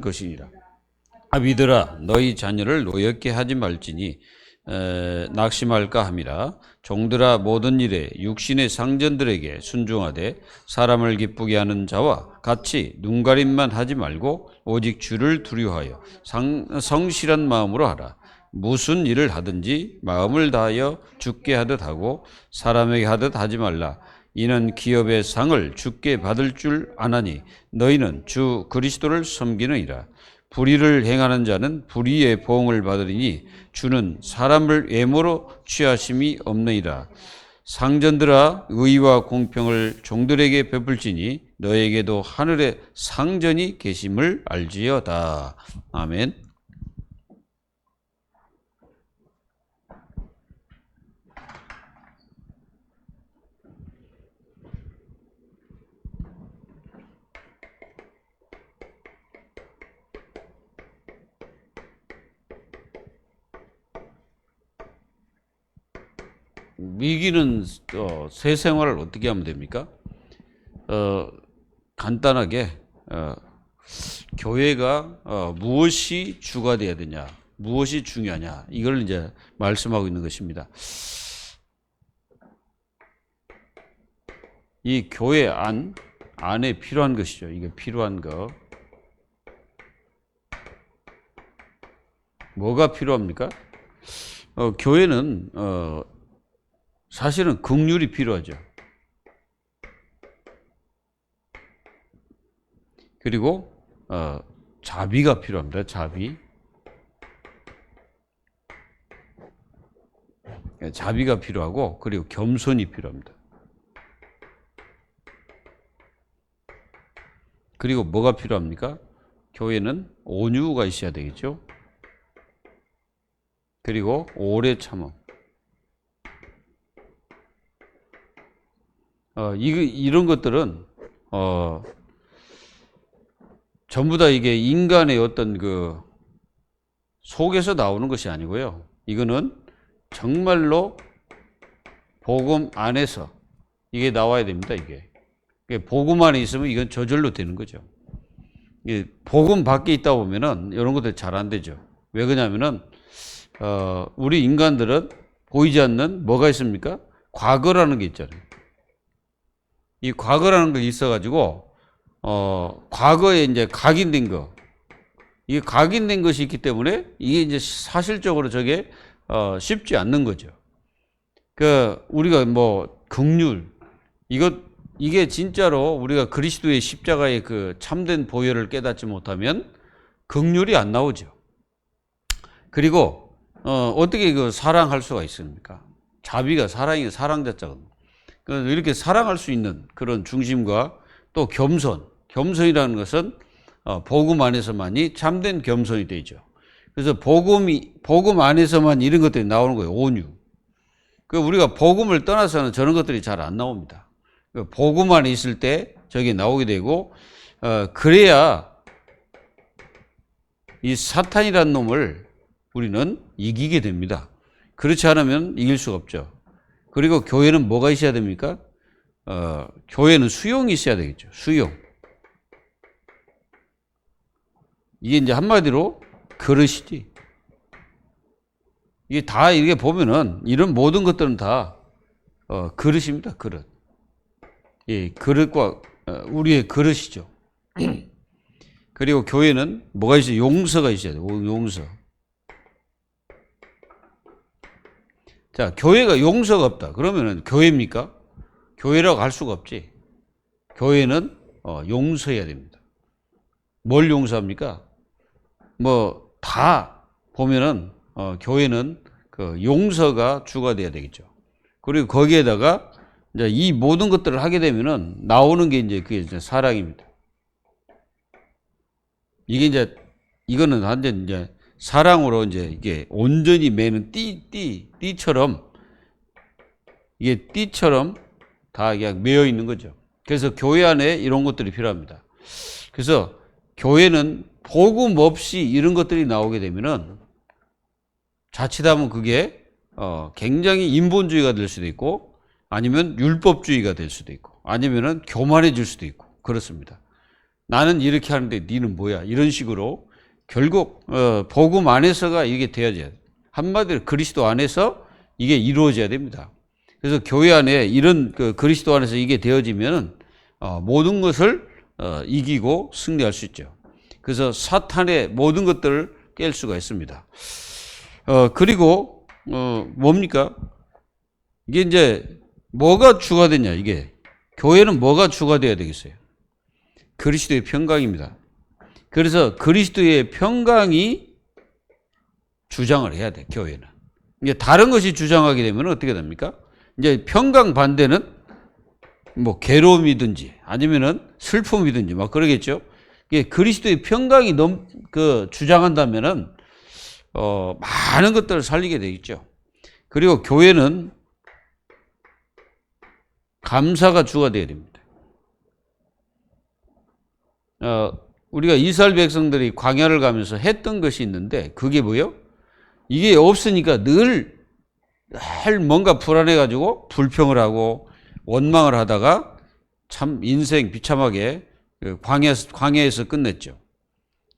것이니라. 아비들아 너희 자녀를 노엽게 하지 말지니 낙심할까 함이라. 종들아 모든 일에 육신의 상전들에게 순종하되 사람을 기쁘게 하는 자와 같이 눈가림만 하지 말고 오직 주를 두려워하여 성실한 마음으로 하라. 무슨 일을 하든지 마음을 다하여 주께 하듯 하고 사람에게 하듯 하지 말라. 이는 기업의 상을 주께 받을 줄 아나니 너희는 주 그리스도를 섬기느니라. 불의를 행하는 자는 불의의 보응을 받으리니 주는 사람을 외모로 취하심이 없느니라. 상전들아 의와 공평을 종들에게 베풀지니 너에게도 하늘에 상전이 계심을 알지어다. 아멘. 미기는 새 생활을 어떻게 하면 됩니까? 간단하게 교회가 무엇이 주가 되어야 되냐, 무엇이 중요하냐, 이걸 이제 말씀하고 있는 것입니다. 이 교회 안에 필요한 것이죠. 이게 필요한 거. 뭐가 필요합니까? 교회는 사실은 긍휼이 필요하죠. 그리고 자비가 필요합니다. 자비가 필요하고, 그리고 겸손이 필요합니다. 그리고 뭐가 필요합니까? 교회는 온유가 있어야 되겠죠. 그리고 오래 참음. 이런 것들은 전부 다 이게 인간의 어떤 그 속에서 나오는 것이 아니고요. 이거는 정말로 복음 안에서 이게 나와야 됩니다. 이게 복음 안에 있으면 이건 저절로 되는 거죠. 복음 밖에 있다 보면은 이런 것들 잘 안 되죠. 왜 그러냐면은 우리 인간들은 보이지 않는 뭐가 있습니까? 과거라는 게 있잖아요. 이 과거라는 게 있어가지고, 과거에 이제 각인된 거, 이게 각인된 것이 있기 때문에 이게 이제 사실적으로 저게, 쉽지 않는 거죠. 우리가 뭐, 긍휼, 이게 진짜로 우리가 그리스도의 십자가의 그 참된 보혈을 깨닫지 못하면 긍휼이 안 나오죠. 그리고, 어떻게 그 사랑할 수가 있습니까? 자비가 사랑자자거든요. 이렇게 사랑할 수 있는 그런 중심과 또 겸손이라는 것은 복음 안에서만이 참된 겸손이 되죠. 그래서 복음 안에서만 이런 것들이 나오는 거예요. 온유. 우리가 복음을 떠나서는 저런 것들이 잘 안 나옵니다. 복음 안에 있을 때 저게 나오게 되고, 그래야 이 사탄이라는 놈을 우리는 이기게 됩니다. 그렇지 않으면 이길 수가 없죠. 그리고 교회는 뭐가 있어야 됩니까? 교회는 수용이 있어야 되겠죠. 수용. 이게 이제 한마디로 그릇이지. 이게 다 이렇게 보면은 이런 모든 것들은 다 그릇입니다. 그릇. 예, 그릇과 우리의 그릇이죠. 그리고 교회는 뭐가 있어요? 용서가 있어야 돼요. 용서. 자, 교회가 용서가 없다. 그러면은 교회입니까? 교회라고 할 수가 없지. 교회는 용서해야 됩니다. 뭘 용서합니까? 뭐 다 보면은 교회는 그 용서가 주가 돼야 되겠죠. 그리고 거기에다가 이제 이 모든 것들을 하게 되면은 나오는 게 그게 이제 사랑입니다. 이거는 완전 이제 사랑으로 이게 온전히 매는 띠처럼, 이게 띠처럼 다 그냥 매여 있는 거죠. 그래서 교회 안에 이런 것들이 필요합니다. 그래서 교회는 복음 없이 이런 것들이 나오게 되면은 자칫하면 그게 굉장히 인본주의가 될 수도 있고, 아니면 율법주의가 될 수도 있고, 아니면은 교만해질 수도 있고, 그렇습니다. 나는 이렇게 하는데 니는 뭐야? 이런 식으로 결국 복음 안에서가 이게 되어져야 돼. 한마디로 그리스도 안에서 이게 이루어져야 됩니다. 그래서 교회 안에 이런 그리스도 안에서 이게 되어지면 모든 것을 이기고 승리할 수 있죠. 그래서 사탄의 모든 것들을 깰 수가 있습니다. 그리고 뭡니까? 이게 이제 뭐가 주가 되냐? 이게 교회는 뭐가 주가 돼야 되겠어요? 그리스도의 평강입니다. 그래서 그리스도의 평강이 주장을 해야 돼, 교회는. 이게 다른 것이 주장하게 되면 어떻게 됩니까? 이제 평강 반대는 뭐 괴로움이든지 아니면은 슬픔이든지 막 그러겠죠. 이게 그리스도의 평강이 주장한다면은 많은 것들을 살리게 되겠죠. 그리고 교회는 감사가 주가 되어야 됩니다. 우리가 이스라엘 백성들이 광야를 가면서 했던 것이 있는데 그게 뭐예요? 이게 없으니까 늘 뭔가 불안해가지고 불평을 하고 원망을 하다가 참 인생 비참하게 광야에서 끝냈죠.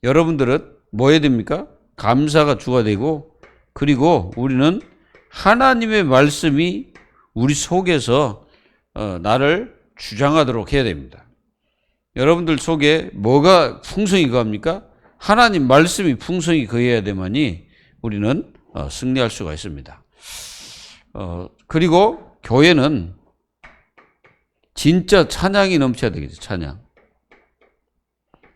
여러분들은 뭐 해야 됩니까? 감사가 주가 되고 그리고 우리는 하나님의 말씀이 우리 속에서 나를 주장하도록 해야 됩니다. 여러분들 속에 뭐가 풍성히 거합니까? 하나님 말씀이 풍성히 거해야 되만이 우리는 승리할 수가 있습니다. 그리고 교회는 진짜 찬양이 넘쳐야 되겠죠. 찬양.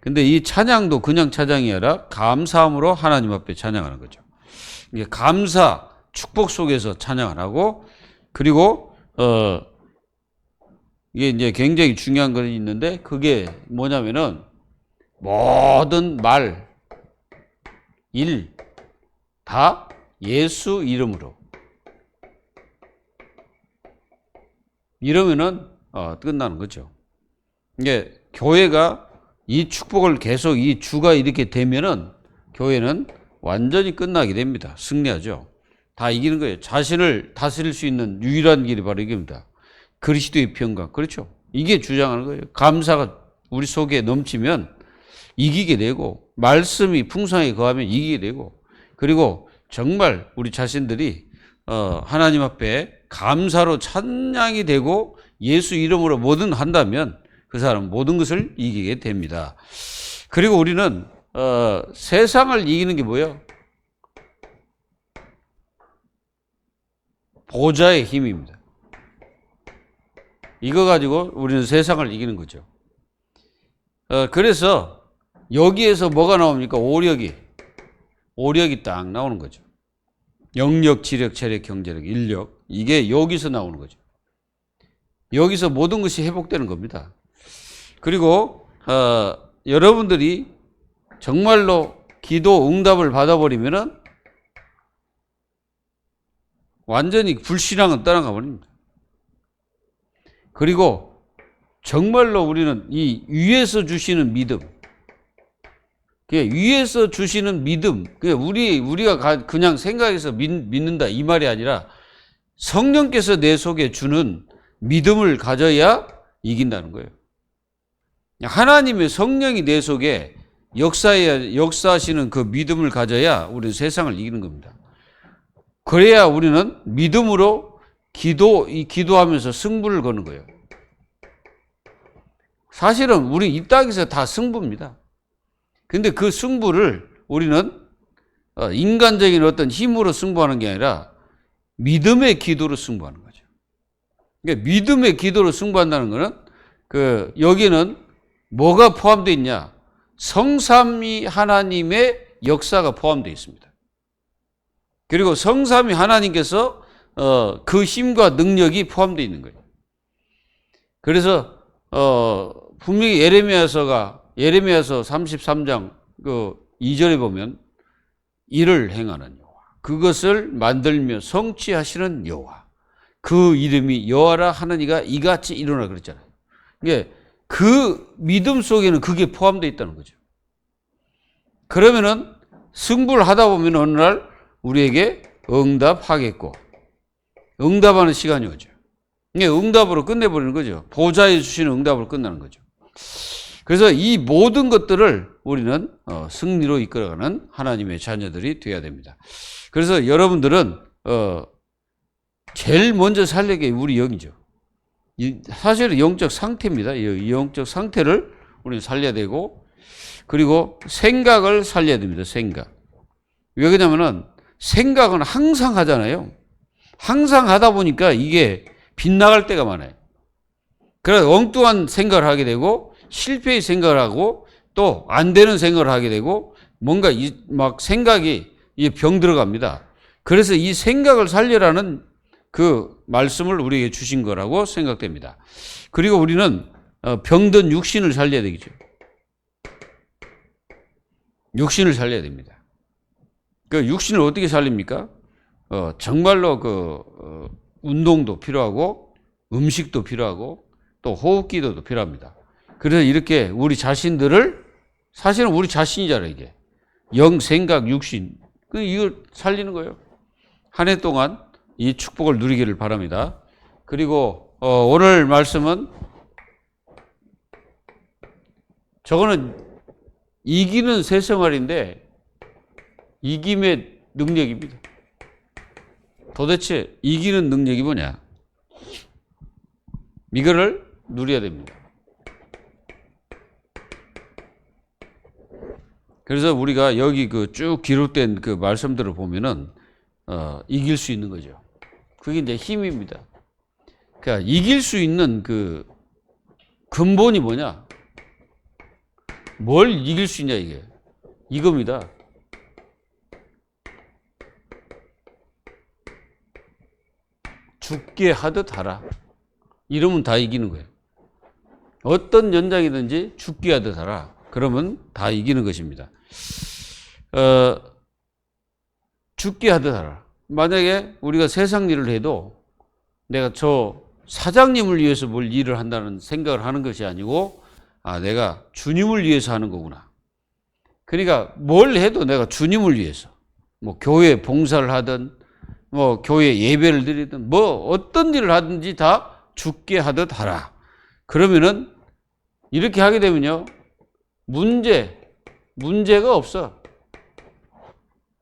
근데 이 찬양도 그냥 찬양이 아니라 감사함으로 하나님 앞에 찬양하는 거죠. 이게 감사, 축복 속에서 찬양을 하고 그리고 이게 이제 굉장히 중요한 것이 있는데 그게 뭐냐면은 모든 말, 일 다 예수 이름으로 이러면은 끝나는 거죠. 이게 교회가 이 축복을 계속 이 주가 이렇게 되면은 교회는 완전히 끝나게 됩니다. 승리하죠. 다 이기는 거예요. 자신을 다스릴 수 있는 유일한 길이 바로 이겁니다. 그리스도의 평강. 그렇죠. 이게 주장하는 거예요. 감사가 우리 속에 넘치면 이기게 되고 말씀이 풍성하게 거하면 이기게 되고 그리고 정말 우리 자신들이 하나님 앞에 감사로 찬양이 되고 예수 이름으로 뭐든 한다면 그 사람은 모든 것을 이기게 됩니다. 그리고 우리는 세상을 이기는 게 뭐예요? 보좌의 힘입니다. 이거 가지고 우리는 세상을 이기는 거죠. 그래서 여기에서 뭐가 나옵니까? 오력이 딱 나오는 거죠. 영력, 지력, 체력, 경제력, 인력 이게 여기서 나오는 거죠. 여기서 모든 것이 회복되는 겁니다. 그리고 여러분들이 정말로 기도 응답을 받아버리면은 완전히 불신앙은 떠나가 버립니다. 그리고 정말로 우리는 이 위에서 주시는 믿음, 위에서 주시는 믿음, 우리가 그냥 생각해서 믿는다 이 말이 아니라 성령께서 내 속에 주는 믿음을 가져야 이긴다는 거예요. 하나님의 성령이 내 속에 역사하시는 그 믿음을 가져야 우리는 세상을 이기는 겁니다. 그래야 우리는 믿음으로 기도하면서 승부를 거는 거예요. 사실은 우리 이 땅에서 다 승부입니다. 근데 그 승부를 우리는 인간적인 어떤 힘으로 승부하는 게 아니라 믿음의 기도로 승부하는 거죠. 그러니까 믿음의 기도로 승부한다는 거는 여기는 뭐가 포함되어 있냐? 성삼위 하나님의 역사가 포함되어 있습니다. 그리고 성삼위 하나님께서 그 힘과 능력이 포함되어 있는 거예요. 그래서 분명히 예레미야서 33장 2절에 보면 일을 행하는 여호와, 그것을 만들며 성취하시는 여호와, 그 이름이 여호와라 하느니가 이같이 일어나 그랬잖아요. 이게 그 믿음 속에는 그게 포함되어 있다는 거죠. 그러면은 승부를 하다 보면 어느 날 우리에게 응답하겠고 응답하는 시간이 오죠. 이게 응답으로 끝내버리는 거죠. 보좌에 주시는 응답으로 끝나는 거죠. 그래서 이 모든 것들을 우리는 승리로 이끌어가는 하나님의 자녀들이 되어야 됩니다. 그래서 여러분들은 제일 먼저 살려야 게 우리 영이죠. 사실은 영적 상태입니다. 이 영적 상태를 우리는 살려야 되고, 그리고 생각을 살려야 됩니다. 생각. 왜 그러냐면은 생각은 항상 하잖아요. 항상 하다 보니까 이게 빗나갈 때가 많아요. 그래서 엉뚱한 생각을 하게 되고, 실패의 생각을 하고, 또 안 되는 생각을 하게 되고, 뭔가 막 생각이 병 들어갑니다. 그래서 이 생각을 살려라는 그 말씀을 우리에게 주신 거라고 생각됩니다. 그리고 우리는 병든 육신을 살려야 되겠죠. 육신을 살려야 됩니다. 그 육신을 어떻게 살립니까? 정말로 운동도 필요하고, 음식도 필요하고, 또 호흡기도도 필요합니다. 그래서 이렇게 우리 자신들을, 사실은 우리 자신이잖아요, 이게. 영, 생각, 육신. 이걸 살리는 거예요. 한 해 동안 이 축복을 누리기를 바랍니다. 그리고 오늘 말씀은, 저거는 이기는 새 생활인데 이김의 능력입니다. 도대체 이기는 능력이 뭐냐? 이거를 누려야 됩니다. 그래서 우리가 여기 쭉 기록된 그 말씀들을 보면은 이길 수 있는 거죠. 그게 이제 힘입니다. 그러니까 이길 수 있는 그 근본이 뭐냐? 뭘 이길 수 있냐, 이게. 이겁니다. 죽게 하듯 하라. 이러면 다 이기는 거예요. 어떤 연장이든지 죽게 하듯 하라. 그러면 다 이기는 것입니다. 죽게 하듯 하라. 만약에 우리가 세상 일을 해도 내가 저 사장님을 위해서 뭘 일을 한다는 생각을 하는 것이 아니고, 내가 주님을 위해서 하는 거구나. 그러니까 뭘 해도 내가 주님을 위해서, 뭐 교회 봉사를 하든, 뭐 교회 예배를 드리든, 뭐 어떤 일을 하든지 다 죽게 하듯 하라. 그러면은 이렇게 하게 되면요, 문제가 없어.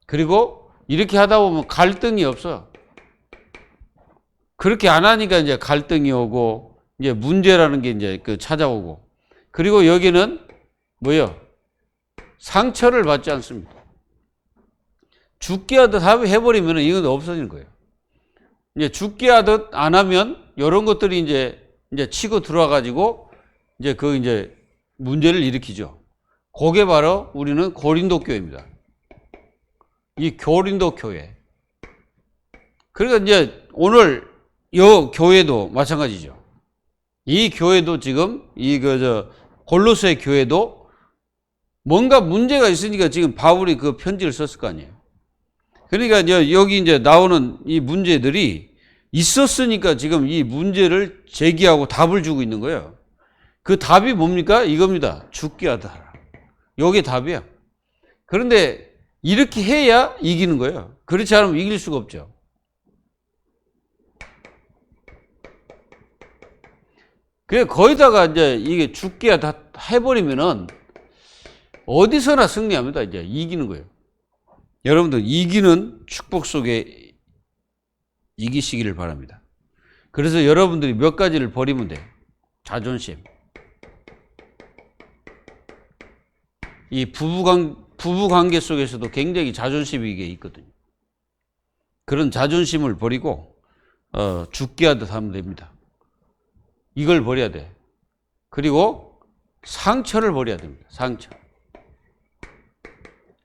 그리고 이렇게 하다 보면 갈등이 없어. 그렇게 안 하니까 이제 갈등이 오고, 이제 문제라는 게 이제 찾아오고. 그리고 여기는 뭐예요? 상처를 받지 않습니다. 죽게 하듯 해버리면 이건 없어지는 거예요. 이제 죽게 하듯 안 하면 이런 것들이 이제 치고 들어와가지고 이제 문제를 일으키죠. 그게 바로 우리는 고린도 교회입니다. 이 고린도 교회. 그러니까 이제 오늘 이 교회도 마찬가지죠. 이 교회도 지금 골로새 교회도 뭔가 문제가 있으니까 지금 바울이 그 편지를 썼을 거 아니에요. 그러니까 이제 여기 이제 나오는 이 문제들이 있었으니까 지금 이 문제를 제기하고 답을 주고 있는 거예요. 그 답이 뭡니까? 이겁니다. 죽게 하다. 이게 답이야. 그런데 이렇게 해야 이기는 거예요. 그렇지 않으면 이길 수가 없죠. 그래, 거기다가 이제 이게 죽게 다 해버리면은 어디서나 승리합니다. 이제 이기는 거예요. 여러분들 이기는 축복 속에 이기시기를 바랍니다. 그래서 여러분들이 몇 가지를 버리면 돼요. 자존심. 이 부부 관계 속에서도 굉장히 자존심이 이게 있거든요. 그런 자존심을 버리고 죽게 하듯 하면 됩니다. 이걸 버려야 돼. 그리고 상처를 버려야 됩니다. 상처.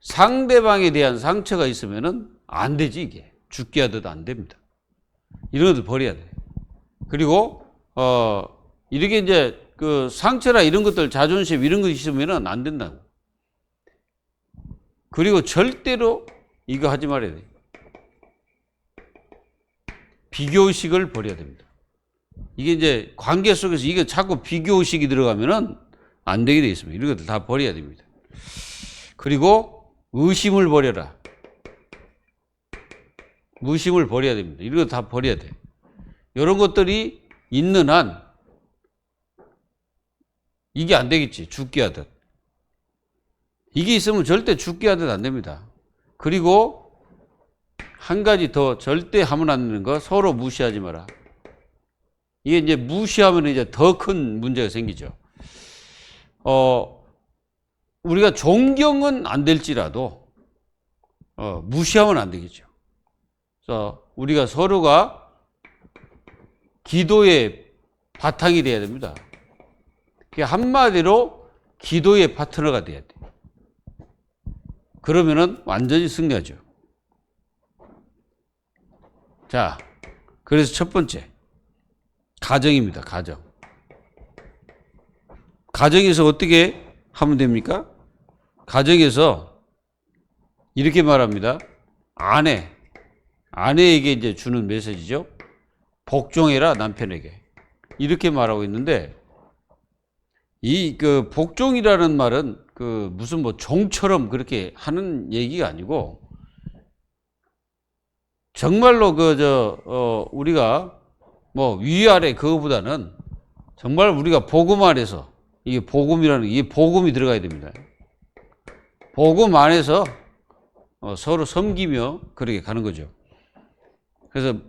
상대방에 대한 상처가 있으면은 안 되지, 이게. 죽게 하듯 안 됩니다. 이런 것들 버려야 돼. 그리고 이렇게 이제 그 상처나 이런 것들, 자존심 이런 거 있으면은 안 된다고. 그리고 절대로 이거 하지 말아야 돼. 비교의식을 버려야 됩니다. 이게 이제 관계 속에서 이게 자꾸 비교의식이 들어가면은 안 되게 되어 있습니다. 이런 것들 다 버려야 됩니다. 그리고 의심을 버려라. 의심을 버려야 됩니다. 이런 거 다 버려야 돼. 이런 것들이 있는 한 이게 안 되겠지. 죽게 하듯. 이게 있으면 절대 죽게 하듯 안 됩니다. 그리고 한 가지 더 절대 하면 안 되는 거, 서로 무시하지 마라. 이게 이제 무시하면 이제 더 큰 문제가 생기죠. 우리가 존경은 안 될지라도, 무시하면 안 되겠죠. 그래서 우리가 서로가 기도의 바탕이 돼야 됩니다. 한마디로 기도의 파트너가 돼야 돼. 그러면은 완전히 승리하죠. 자, 그래서 첫 번째, 가정입니다. 가정. 가정에서 어떻게 하면 됩니까? 가정에서 이렇게 말합니다. 아내에게 이제 주는 메시지죠. 복종해라, 남편에게. 이렇게 말하고 있는데, 그 복종이라는 말은 그 무슨 뭐 종처럼 그렇게 하는 얘기가 아니고, 정말로 우리가 뭐 위아래 그거보다는 정말 우리가 복음 안에서, 이게 복음이라는, 이게 복음이 들어가야 됩니다. 복음 안에서 서로 섬기며 그렇게 가는 거죠. 그래서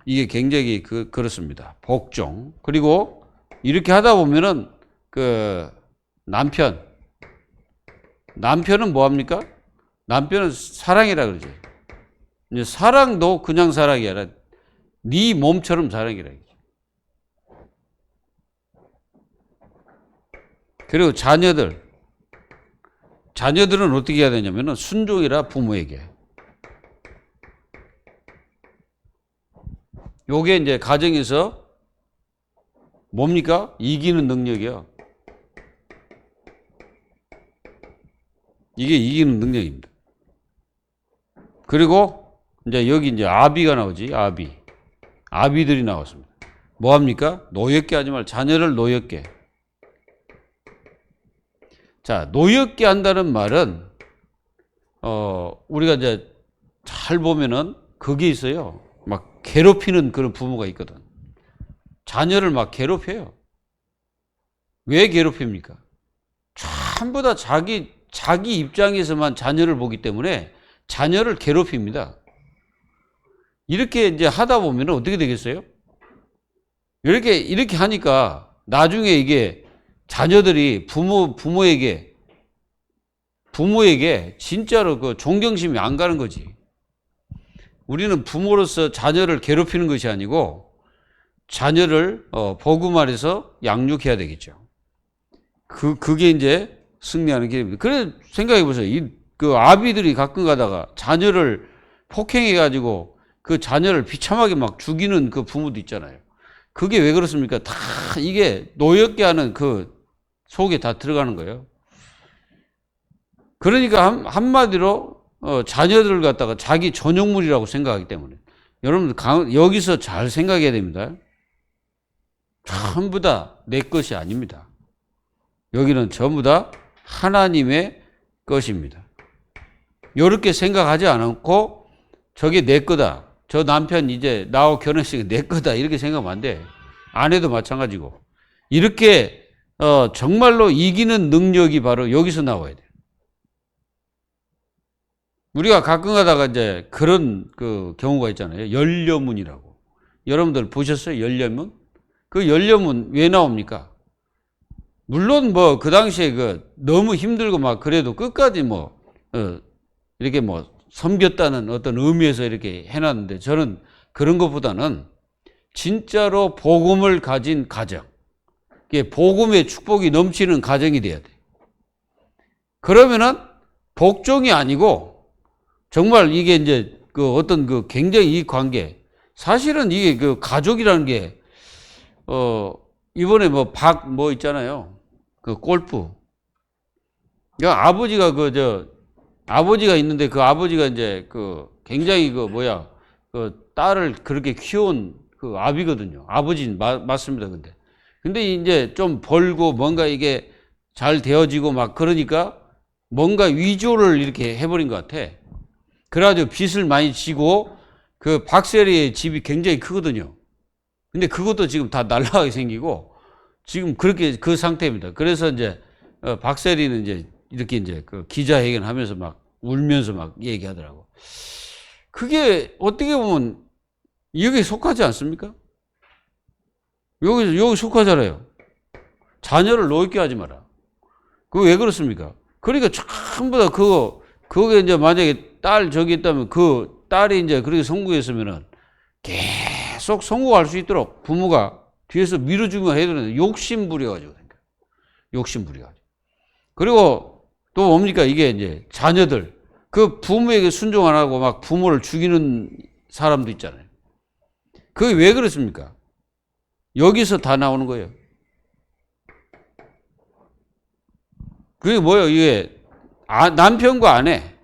이게 굉장히 그렇습니다. 복종. 그리고 이렇게 하다 보면은 그 남편은 뭐 합니까? 남편은 사랑이라 그러죠. 이제 사랑도 그냥 사랑이 아니라 네 몸처럼 사랑이라. 그리고 자녀들은 어떻게 해야 되냐면은 순종이라 부모에게. 요게 이제 가정에서 뭡니까? 이기는 능력이요. 이게 이기는 능력입니다. 그리고 이제 여기 이제 아비가 나오지. 아비들이 나왔습니다. 뭐 합니까? 노엽게 하지 말. 자녀를 노엽게. 자, 노엽게 한다는 말은 우리가 이제 잘 보면은 그게 있어요. 막 괴롭히는 그런 부모가 있거든. 자녀를 막 괴롭혀요. 왜 괴롭힙니까? 전부 다 자기 입장에서만 자녀를 보기 때문에 자녀를 괴롭힙니다. 이렇게 이제 하다 보면 어떻게 되겠어요? 이렇게 하니까 나중에 이게 자녀들이 부모에게 진짜로 그 존경심이 안 가는 거지. 우리는 부모로서 자녀를 괴롭히는 것이 아니고 자녀를 복음 안에서 양육해야 되겠죠. 그게 이제 승리하는 길입니다. 그래 생각해 보세요. 그 아비들이 가끔 가다가 자녀를 폭행해 가지고 그 자녀를 비참하게 막 죽이는 그 부모도 있잖아요. 그게 왜 그렇습니까? 다 이게 노엽게 하는 그 속에 다 들어가는 거예요. 그러니까 한마디로 자녀들을 갖다가 자기 전용물이라고 생각하기 때문에 여러분들 여기서 잘 생각해야 됩니다. 전부 다 내 것이 아닙니다. 여기는 전부 다 하나님의 것입니다. 이렇게 생각하지 않고 저게 내 거다. 저 남편 이제 나하고 결혼했으니까 내 거다. 이렇게 생각하면 안 돼. 아내도 마찬가지고. 이렇게 정말로 이기는 능력이 바로 여기서 나와야 돼. 우리가 가끔 가다가 이제 그런 그 경우가 있잖아요. 연료문이라고. 여러분들 보셨어요? 연료문? 그 연료문 왜 나옵니까? 물론 뭐 그 당시에 너무 힘들고 막 그래도 끝까지 이렇게 섬겼다는 어떤 의미에서 이렇게 해놨는데 저는 그런 것보다는 진짜로 복음을 가진 가정, 복음의 축복이 넘치는 가정이 돼야 돼. 그러면은 복종이 아니고 정말 이게 이제 어떤 굉장히 이 관계, 사실은 이게 가족이라는 게 이번에 있잖아요. 골프. 아버지가 아버지가 있는데 그 아버지가 이제 굉장히 딸을 그렇게 키운 아비거든요. 아버지는 맞습니다. 근데 이제 좀 벌고 뭔가 이게 잘 되어지고 막 그러니까 뭔가 위조를 이렇게 해버린 것 같아. 그래가지고 빚을 많이 지고 박세리의 집이 굉장히 크거든요. 근데 그것도 지금 다 날라가게 생기고 지금 그렇게 그 상태입니다. 그래서 이제 박세리는 이제 이렇게 이제 그 기자회견 하면서 막 울면서 막 얘기하더라고. 그게 어떻게 보면 여기에 속하지 않습니까? 여기 속하잖아요. 자녀를 노엽게 하지 마라. 그거 왜 그렇습니까? 그러니까 전부 다 그게 이제 만약에 딸 저기 있다면 그 딸이 이제 그렇게 성공했으면은 계속 성공할 수 있도록 부모가 뒤에서 밀어주면 해야 되는데 욕심 부려가지고. 욕심 부려가지고. 그리고 또 뭡니까? 이게 이제 자녀들. 그 부모에게 순종 안 하고 막 부모를 죽이는 사람도 있잖아요. 그게 왜 그렇습니까? 여기서 다 나오는 거예요. 그게 뭐예요? 이게 남편과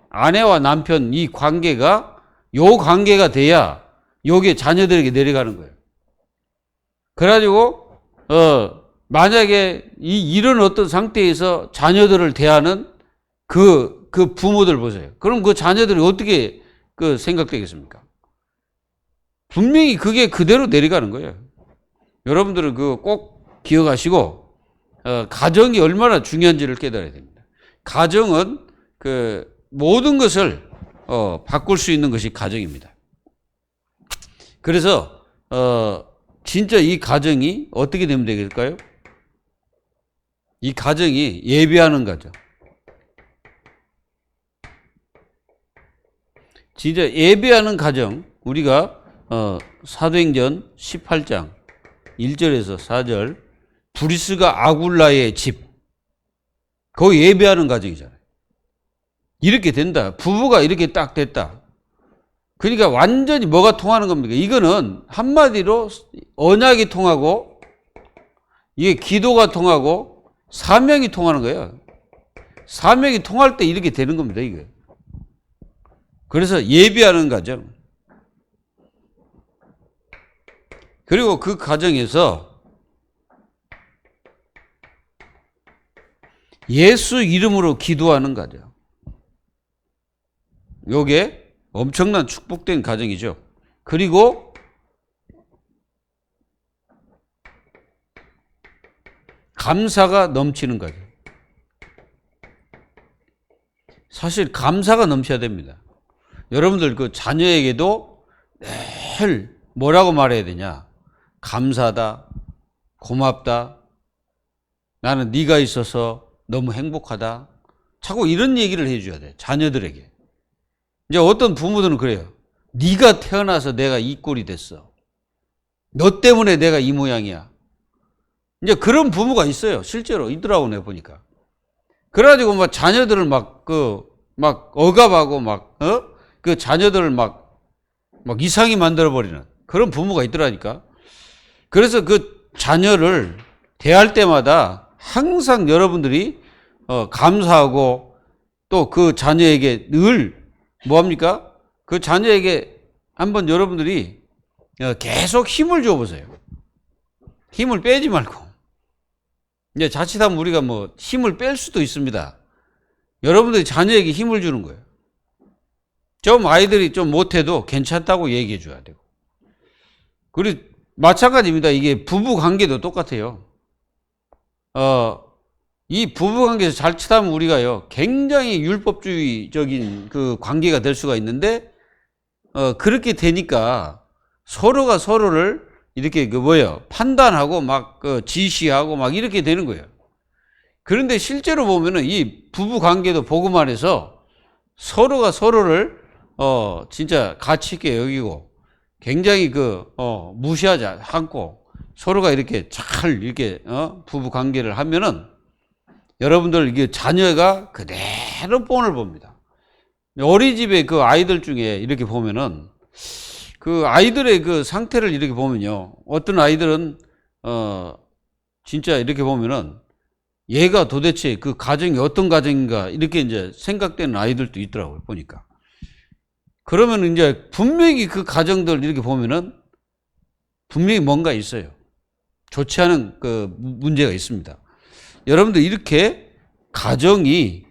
아내와 남편 이 관계가 요 관계가 돼야 요게 자녀들에게 내려가는 거예요. 그래가지고 만약에 이런 어떤 상태에서 자녀들을 대하는 그 부모들 보세요. 그럼 그 자녀들이 어떻게 생각되겠습니까? 분명히 그게 그대로 내려가는 거예요. 여러분들은 그거 꼭 기억하시고 가정이 얼마나 중요한지를 깨달아야 됩니다. 가정은 그 모든 것을 바꿀 수 있는 것이 가정입니다. 그래서 진짜 이 가정이 어떻게 되면 되겠을까요? 이 가정이 예배하는 가정. 진짜 예배하는 가정. 우리가 사도행전 18장 1절에서 4절 브리스가 아굴라의 집. 거기 예배하는 가정이잖아요. 이렇게 된다. 부부가 이렇게 딱 됐다. 그러니까 완전히 뭐가 통하는 겁니까? 이거는 한마디로 언약이 통하고 이게 기도가 통하고 사명이 통하는 거예요. 사명이 통할 때 이렇게 되는 겁니다. 이게. 그래서 예배하는 가정. 그리고 그 가정에서 예수 이름으로 기도하는 가정. 요게 엄청난 축복된 가정이죠. 그리고 감사가 넘치는 가정. 사실 감사가 넘쳐야 됩니다. 여러분들 그 자녀에게도 늘 뭐라고 말해야 되냐? 감사하다, 고맙다, 나는 네가 있어서 너무 행복하다. 자꾸 이런 얘기를 해줘야 돼. 자녀들에게. 이제 어떤 부모들은 그래요. 네가 태어나서 내가 이 꼴이 됐어. 너 때문에 내가 이 모양이야. 이제 그런 부모가 있어요. 실제로 있더라고 내가 보니까. 그래가지고 막 자녀들을 막 억압하고 그 자녀들을 막 이상히 만들어버리는 그런 부모가 있더라니까. 그래서 그 자녀를 대할 때마다 항상 여러분들이 감사하고 또 그 자녀에게 늘 뭐합니까? 그 자녀에게 한번 여러분들이 계속 힘을 줘보세요. 힘을 빼지 말고. 이제 자칫하면 우리가 뭐 힘을 뺄 수도 있습니다. 여러분들이 자녀에게 힘을 주는 거예요. 좀 아이들이 좀 못해도 괜찮다고 얘기해 줘야 되고. 그리고 마찬가지입니다. 이게 부부 관계도 똑같아요. 이 부부 관계에서 자칫하면 우리가요, 굉장히 율법주의적인 그 관계가 될 수가 있는데, 그렇게 되니까 서로가 서로를 이렇게 판단하고 지시하고 이렇게 되는 거예요. 그런데 실제로 보면은 이 부부 관계도 복음 안에서 서로가 서로를 진짜 가치 있게 여기고 굉장히 무시하지 않고 서로가 이렇게 잘 이렇게 부부 관계를 하면은 여러분들 이게 자녀가 그대로 본을 봅니다. 어린이집에 그 아이들 중에 이렇게 보면은 그 아이들의 그 상태를 이렇게 보면요. 어떤 아이들은 진짜 이렇게 보면은 얘가 도대체 그 가정이 어떤 가정인가 이렇게 이제 생각되는 아이들도 있더라고요. 보니까. 그러면 이제 분명히 그 가정들 이렇게 보면은 분명히 뭔가 있어요. 좋지 않은 그 문제가 있습니다. 여러분들 이렇게 가정이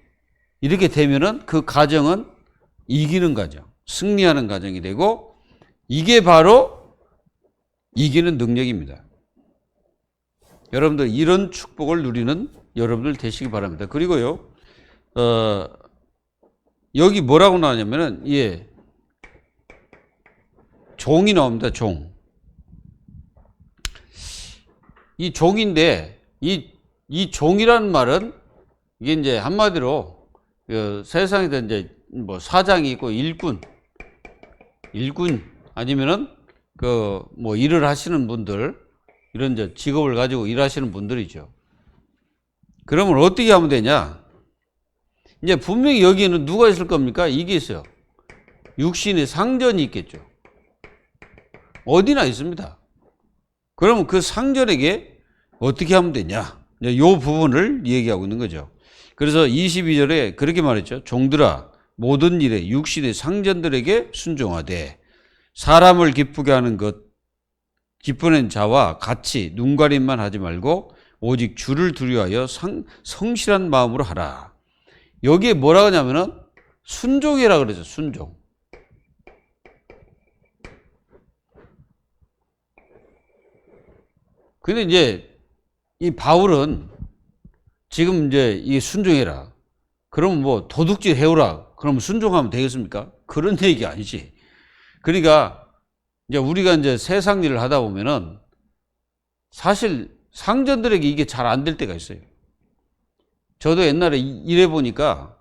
이렇게 되면은 그 가정은 이기는 가정, 승리하는 가정이 되고 이게 바로 이기는 능력입니다. 여러분들 이런 축복을 누리는 여러분들 되시기 바랍니다. 그리고요, 여기 뭐라고 나오냐면은, 예, 종이 나옵니다, 종. 이 종인데, 이 종이라는 말은, 이게 이제 한마디로, 세상에서 이제 뭐 사장이 있고 일꾼 아니면은 뭐 일을 하시는 분들, 이런 이제 직업을 가지고 일하시는 분들이죠. 그러면 어떻게 하면 되냐? 이제 분명히 여기에는 누가 있을 겁니까? 이게 있어요. 육신의 상전이 있겠죠. 어디나 있습니다. 그러면 그 상전에게 어떻게 하면 되냐? 이 부분을 얘기하고 있는 거죠. 그래서 22절에 그렇게 말했죠. 종들아, 모든 일에 육신의 상전들에게 순종하되 사람을 기쁘게 하는 것, 기쁘는 자와 같이 눈가림만 하지 말고 오직 주를 두려워하여 성실한 마음으로 하라. 여기에 뭐라 하냐면은 순종이라 그러죠. 순종. 근데 이제 이 바울은 지금 이제 이 순종해라. 그러면 뭐 도둑질 해오라. 그러면 순종하면 되겠습니까? 그런 얘기 아니지. 그러니까 이제 우리가 이제 세상 일을 하다 보면은 사실 상전들에게 이게 잘 안 될 때가 있어요. 저도 옛날에 일해 보니까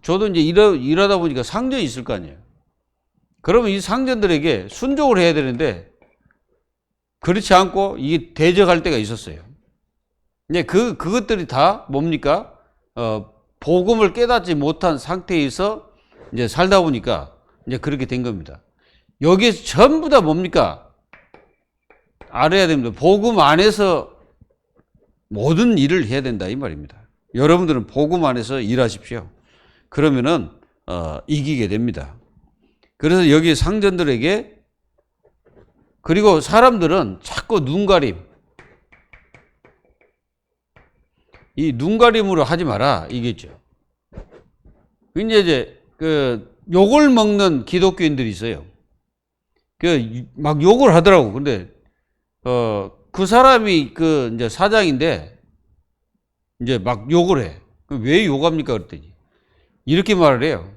저도 이제 일하다 보니까 상전이 있을 거 아니에요. 그러면 이 상전들에게 순종을 해야 되는데 그렇지 않고 이게 대적할 때가 있었어요. 이제 그것들이 다 뭡니까? 복음을 깨닫지 못한 상태에서 이제 살다 보니까 이제 그렇게 된 겁니다. 여기에 전부 다 뭡니까? 알아야 됩니다. 복음 안에서 모든 일을 해야 된다 이 말입니다. 여러분들은 복음 안에서 일하십시오. 그러면은 이기게 됩니다. 그래서 여기 상전들에게, 그리고 사람들은 자꾸 눈가림, 이 눈가림으로 하지 마라 이겠죠. 이제 욕을 먹는 기독교인들이 있어요. 막 욕을 하더라고. 근데 그 사람이 이제 사장인데 이제 막 욕을 해. 왜 욕합니까? 그랬더니 이렇게 말을 해요.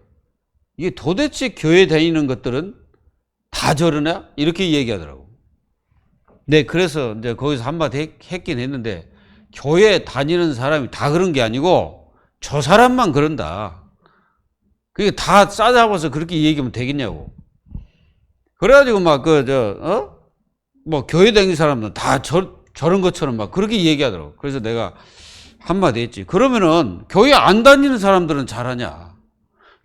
이게 도대체 교회 다니는 것들은 다 저러냐? 이렇게 얘기하더라고. 네, 그래서 이제 거기서 한마디 했긴 했는데, 교회 다니는 사람이 다 그런 게 아니고 저 사람만 그런다. 그게 다 싸잡아서 그렇게 얘기하면 되겠냐고. 그래가지고 막 뭐 교회 다니는 사람은 다 저런 것처럼 막 그렇게 얘기하더라고. 그래서 내가 한마디 했지. 그러면은 교회 안 다니는 사람들은 잘하냐?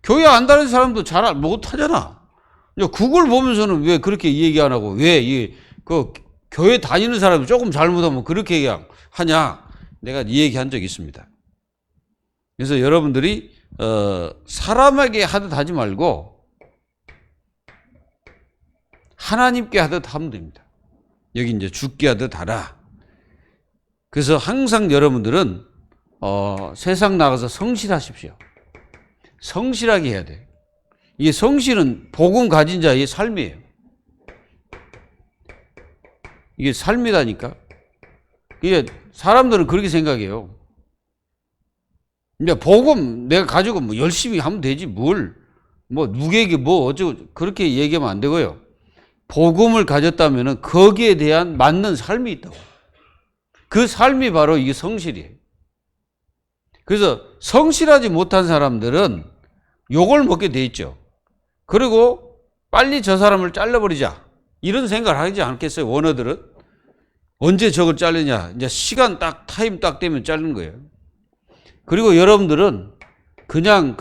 교회 안 다니는 사람도 잘 못하잖아. 그걸 보면서는 왜 그렇게 얘기 안 하고, 왜 교회 다니는 사람이 조금 잘못하면 그렇게 얘기하냐? 내가 이 얘기 한 적이 있습니다. 그래서 여러분들이 사람에게 하듯 하지 말고 하나님께 하듯 하면 됩니다. 여기 이제 죽게 하듯 하라. 그래서 항상 여러분들은 세상 나가서 성실하십시오. 성실하게 해야 돼요. 이게 성실은 복음 가진 자의 삶이에요. 이게 삶이다니까. 이게 사람들은 그렇게 생각해요. 복음 내가 가지고 뭐 열심히 하면 되지 뭘, 뭐 누구에게 뭐 어쩌고 그렇게 얘기하면 안 되고요. 복음을 가졌다면은 거기에 대한 맞는 삶이 있다고. 그 삶이 바로 이게 성실이에요. 그래서 성실하지 못한 사람들은 욕을 먹게 돼 있죠. 그리고 빨리 저 사람을 잘라버리자 이런 생각을 하지 않겠어요? 원어들은 언제 저걸 자르냐, 이제 시간 딱 타임 딱 되면 자르는 거예요. 그리고 여러분들은 그냥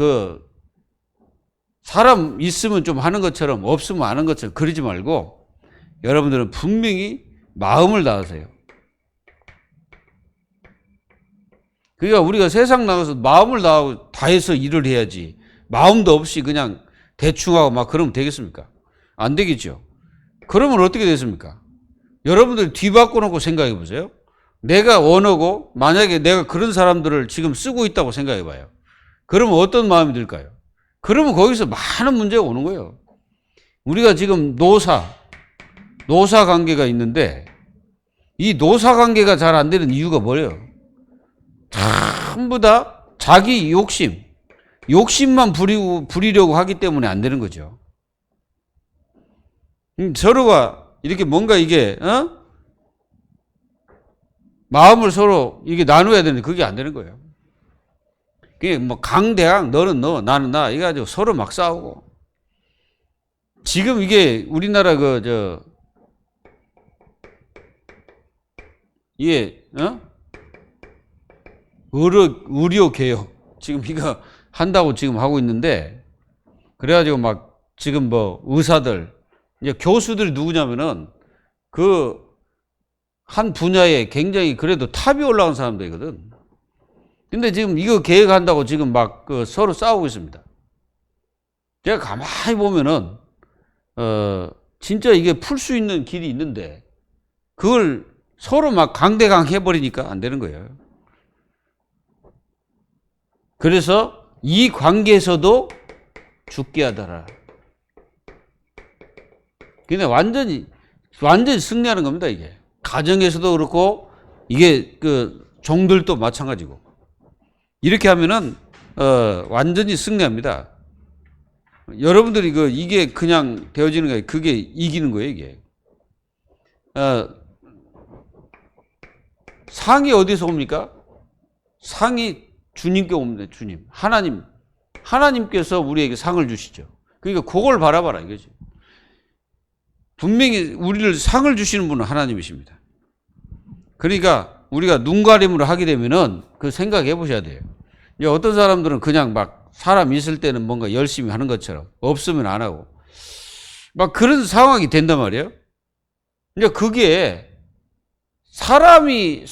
사람 있으면 좀 하는 것처럼 없으면 안 하는 것처럼 그러지 말고 여러분들은 분명히 마음을 다하세요. 그러니까 우리가 세상 나가서 마음을 다해서 일을 해야지, 마음도 없이 그냥 대충 하고 막 그러면 되겠습니까? 안 되겠죠. 그러면 어떻게 됐습니까? 여러분들 뒤바꿔 놓고 생각해 보세요. 내가 원하고 만약에 내가 그런 사람들을 지금 쓰고 있다고 생각해 봐요. 그러면 어떤 마음이 들까요? 그러면 거기서 많은 문제가 오는 거예요. 우리가 지금 노사 관계가 있는데 이 노사관계가 잘 안 되는 이유가 뭐예요? 전부 다 자기 욕심만 부리려고 하기 때문에 안 되는 거죠. 서로가 이렇게 뭔가 이게 마음을 서로 이게 나눠야 되는데 그게 안 되는 거예요. 그게 뭐 강대강 너는 너 나는 나 이거 가지고 서로 막 싸우고. 지금 이게 우리나라 이게 의료 개혁 지금 이거 한다고 지금 하고 있는데, 그래가지고 막 지금 뭐 의사들 이제 교수들이 누구냐면은 그 한 분야에 굉장히 그래도 탑이 올라온 사람들이거든. 근데 지금 이거 계획한다고 지금 막 서로 싸우고 있습니다. 제가 가만히 보면은 진짜 이게 풀 수 있는 길이 있는데 그걸 서로 막 강대강 해버리니까 안 되는 거예요. 그래서 이 관계에서도 죽게 하더라. 근데 완전히 승리하는 겁니다, 이게. 가정에서도 그렇고, 이게 종들도 마찬가지고. 이렇게 하면은, 완전히 승리합니다. 여러분들이 이게 그냥 되어지는 거예요. 그게 이기는 거예요, 이게. 상이 어디서 옵니까? 상이 주님께 옵니다, 주님. 하나님께서 우리에게 상을 주시죠. 그러니까 그걸 바라봐라, 이거지. 분명히 우리를 상을 주시는 분은 하나님이십니다. 그러니까 우리가 눈가림으로 하게 되면은 그 생각해 보셔야 돼요. 이제 어떤 사람들은 그냥 막 사람 있을 때는 뭔가 열심히 하는 것처럼 없으면 안 하고 막 그런 상황이 된단 말이에요. 이제 그게 사람이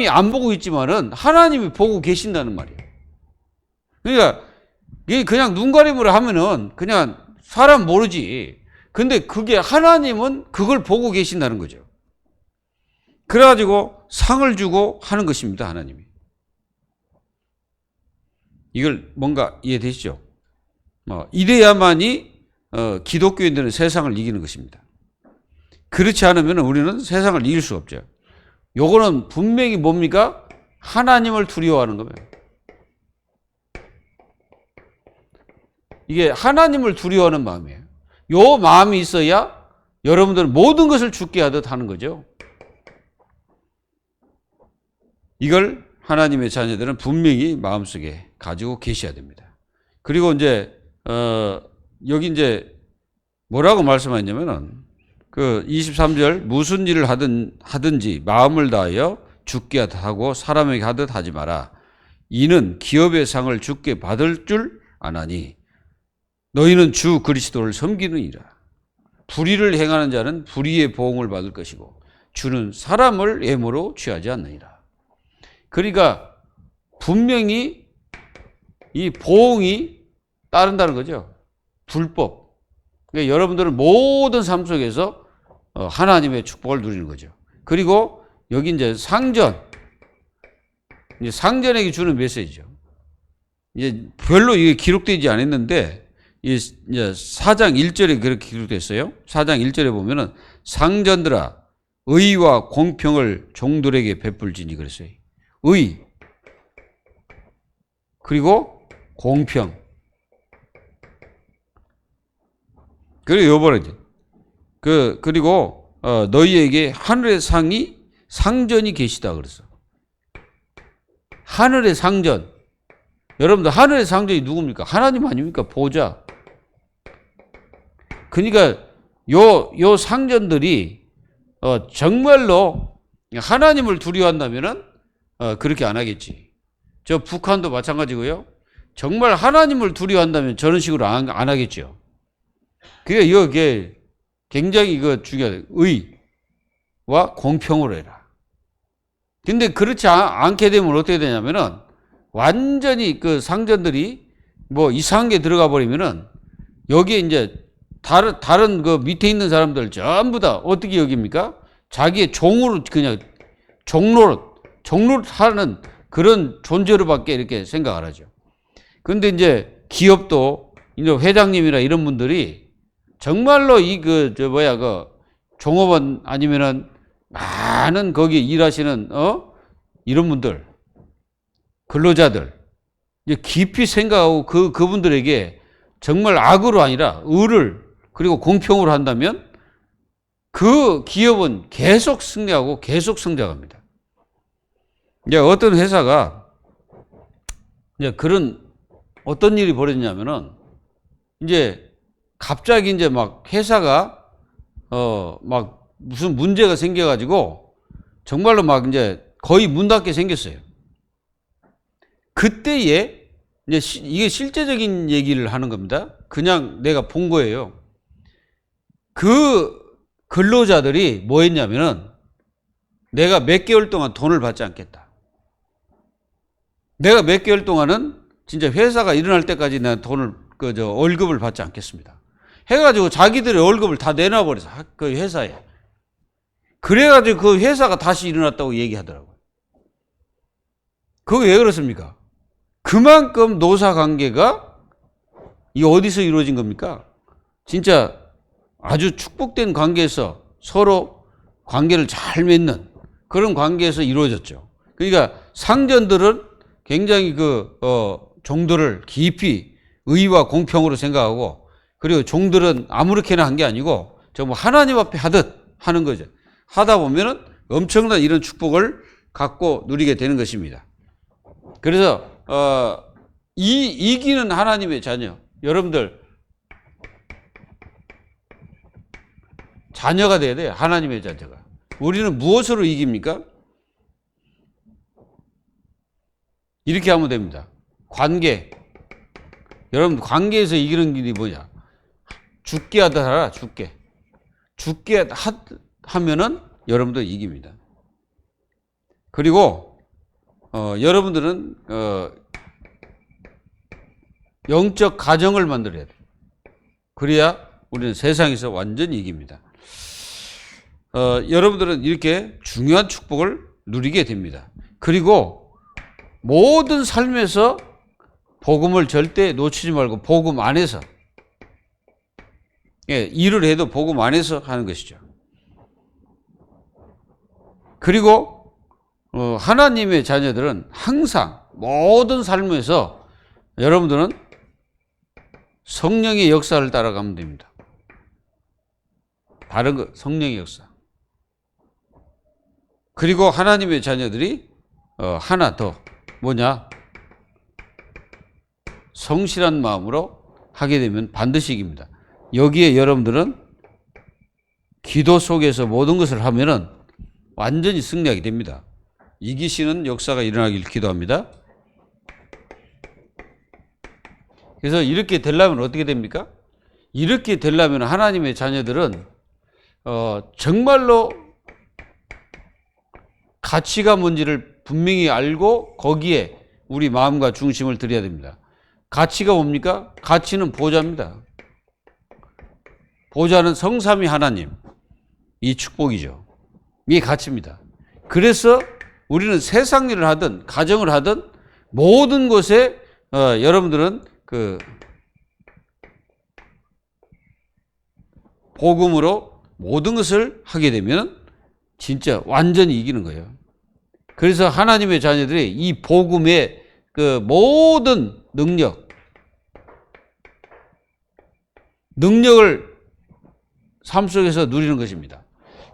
안 보고 있지만은 하나님이 보고 계신다는 말이에요. 그러니까 이게 그냥 눈가림으로 하면은 그냥 사람 모르지. 근데 그게 하나님은 그걸 보고 계신다는 거죠. 그래가지고 상을 주고 하는 것입니다, 하나님이. 이걸 뭔가 이해되시죠? 이래야만이 기독교인들은 세상을 이기는 것입니다. 그렇지 않으면 우리는 세상을 이길 수 없죠. 요거는 분명히 뭡니까? 하나님을 두려워하는 거예요. 이게 하나님을 두려워하는 마음이에요. 요 마음이 있어야 여러분들은 모든 것을 죽게 하듯 하는 거죠. 이걸 하나님의 자녀들은 분명히 마음속에 가지고 계셔야 됩니다. 그리고 이제 여기 이제 뭐라고 말씀하셨냐면은 23절 무슨 일을 하든지 마음을 다하여 죽게 하고 사람에게 하듯 하지 마라. 이는 기업의 상을 죽게 받을 줄 아나니 너희는 주 그리스도를 섬기느니라. 불의를 행하는 자는 불의의 보응을 받을 것이고 주는 사람을 예물로 취하지 않느니라. 그러니까 분명히 이 보응이 따른다는 거죠. 불법. 그러니까 여러분들은 모든 삶 속에서 하나님의 축복을 누리는 거죠. 그리고 여기 이제 상전에게 주는 메시지죠. 이제 별로 이게 기록되지 않았는데 이제 4장 1절에 그렇게 기록됐어요. 4장 1절에 보면은 상전들아 의와 공평을 종들에게 베풀지니 그랬어요. 의 그리고 공평. 그리고 요번에 그리고 너희에게 하늘의 상전이 계시다 그랬어. 하늘의 상전. 여러분들 하늘의 상전이 누굽니까? 하나님 아닙니까? 보좌. 그러니까 요 상전들이 정말로 하나님을 두려워한다면은 그렇게 안 하겠지. 저 북한도 마찬가지고요. 정말 하나님을 두려워한다면 저런 식으로 안 하겠죠. 그게 이게 굉장히 중요해요. 의와 공평으로 해라. 근데 그렇지 않게 되면 어떻게 되냐면은 완전히 상전들이 뭐 이상한 게 들어가 버리면은 여기에 이제 다른 밑에 있는 사람들 전부 다 어떻게 여깁니까? 자기의 종으로 그냥 종로를 하는 그런 존재로밖에 이렇게 생각을 하죠. 근데 이제 기업도 이제 회장님이나 이런 분들이 정말로 종업원 아니면은 많은 거기에 일하시는 이런 분들, 근로자들 이제 깊이 생각하고 그분들에게 정말 악으로 아니라 의를 그리고 공평으로 한다면 그 기업은 계속 승리하고 계속 성장합니다. 이제 어떤 회사가 이제 그런 어떤 일이 벌어지냐면은 이제 갑자기 이제 막 회사가 막 무슨 문제가 생겨가지고 정말로 막 이제 거의 문 닫게 생겼어요. 그때에 이제 이게 실제적인 얘기를 하는 겁니다. 그냥 내가 본 거예요. 그 근로자들이 뭐 했냐면은 내가 몇 개월 동안 돈을 받지 않겠다. 내가 몇 개월 동안은 진짜 회사가 일어날 때까지 내가 돈을 월급을 받지 않겠습니다. 해가지고 자기들의 월급을 다 내놔버려서 그 회사에. 그래가지고 그 회사가 다시 일어났다고 얘기하더라고요. 그게 왜 그렇습니까? 그만큼 노사관계가 이 어디서 이루어진 겁니까? 진짜 아주 축복된 관계에서 서로 관계를 잘 맺는 그런 관계에서 이루어졌죠. 그러니까 상전들은 굉장히 종들을 깊이 의와 공평으로 생각하고 그리고 종들은 아무렇게나 한 게 아니고 정말 하나님 앞에 하듯 하는 거죠. 하다 보면은 엄청난 이런 축복을 갖고 누리게 되는 것입니다. 그래서 이기는 하나님의 자녀, 여러분들 자녀가 돼야 돼요. 하나님의 자녀가. 우리는 무엇으로 이깁니까? 이렇게 하면 됩니다. 관계. 여러분 관계에서 이기는 길이 뭐냐? 죽게 하다 하라. 죽게 하면은 여러분들 이깁니다. 그리고 여러분들은 영적 가정을 만들어야 돼요. 그래야 우리는 세상에서 완전히 이깁니다. 여러분들은 이렇게 중요한 축복을 누리게 됩니다. 그리고 모든 삶에서 복음을 절대 놓치지 말고 복음 안에서 일을 해도 복음 안에서 하는 것이죠. 그리고 하나님의 자녀들은 항상 모든 삶에서 여러분들은 성령의 역사를 따라가면 됩니다. 다른 거 성령의 역사. 그리고 하나님의 자녀들이 하나 더 뭐냐? 성실한 마음으로 하게 되면 반드시 이깁니다. 여기에 여러분들은 기도 속에서 모든 것을 하면은 완전히 승리하게 됩니다. 이기시는 역사가 일어나길 기도합니다. 그래서 이렇게 되려면 어떻게 됩니까? 이렇게 되려면 하나님의 자녀들은 정말로 가치가 뭔지를 분명히 알고 거기에 우리 마음과 중심을 들여야 됩니다. 가치가 뭡니까? 가치는 보좌입니다. 보좌는 성삼위 하나님, 이 축복이죠. 이게 가치입니다. 그래서 우리는 세상 일을 하든 가정을 하든 모든 곳에 여러분들은 복음으로 모든 것을 하게 되면 진짜 완전히 이기는 거예요. 그래서 하나님의 자녀들이 이 복음의 모든 능력을 삶 속에서 누리는 것입니다.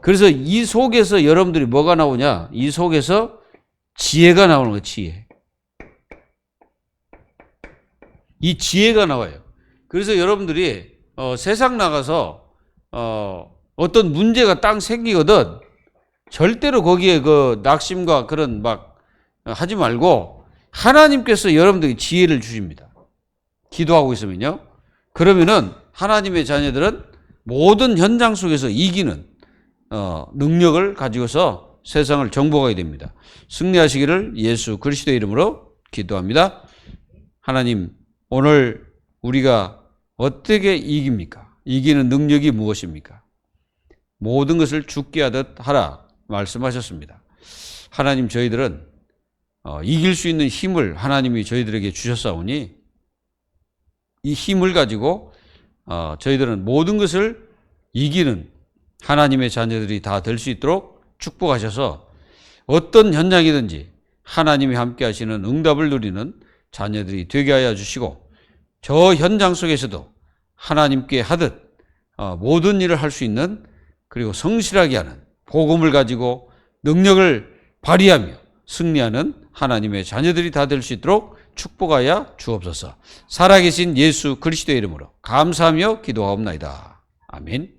그래서 이 속에서 여러분들이 뭐가 나오냐? 이 속에서 지혜가 나오는 거예요. 지혜. 이 지혜가 나와요. 그래서 여러분들이 세상 나가서 어떤 문제가 딱 생기거든 절대로 거기에 낙심과 그런 막 하지 말고 하나님께서 여러분들에게 지혜를 주십니다. 기도하고 있으면요. 그러면은 하나님의 자녀들은 모든 현장 속에서 이기는 능력을 가지고서 세상을 정복하게 됩니다. 승리하시기를 예수 그리스도의 이름으로 기도합니다. 하나님, 오늘 우리가 어떻게 이깁니까? 이기는 능력이 무엇입니까? 모든 것을 죽게 하듯 하라 말씀하셨습니다. 하나님, 저희들은 이길 수 있는 힘을 하나님이 저희들에게 주셨사오니 이 힘을 가지고 저희들은 모든 것을 이기는 하나님의 자녀들이 다 될 수 있도록 축복하셔서 어떤 현장이든지 하나님이 함께 하시는 응답을 누리는 자녀들이 되게 하여 주시고, 저 현장 속에서도 하나님께 하듯 모든 일을 할 수 있는, 그리고 성실하게 하는, 복음을 가지고 능력을 발휘하며 승리하는 하나님의 자녀들이 다 될 수 있도록 축복하여 주옵소서. 살아계신 예수 그리스도의 이름으로 감사하며 기도하옵나이다. 아멘.